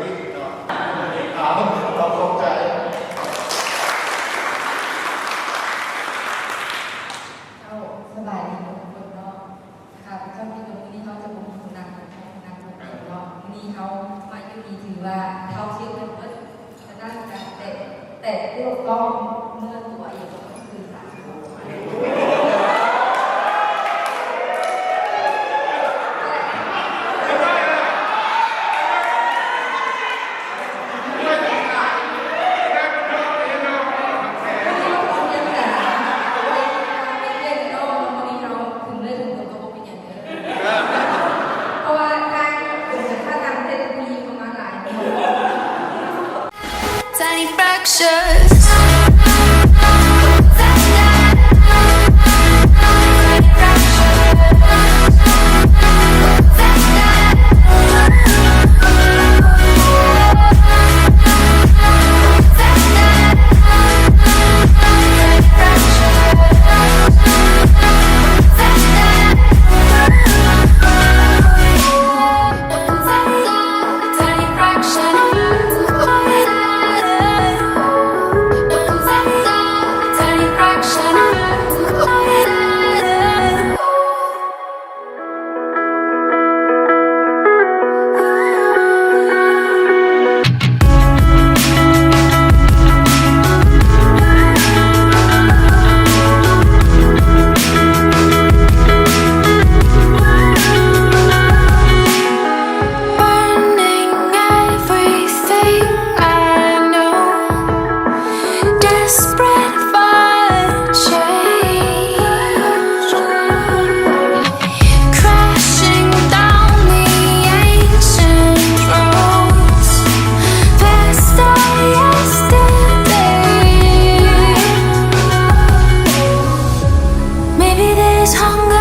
นี้เนาะถามเราเข้าใจเข้าสบายดีทุกคนเนาะค่ะเจ้าที่ตรงนี้เขาจะบุกนางบุกเนาะนี่เขามาอยู่ดีถือว่าเขาเชื่อกันว่าจะได้การแต่พวกกล้องเมื่อตัวอยู่ก็คือสามTiny fractures. Maybe there's hunger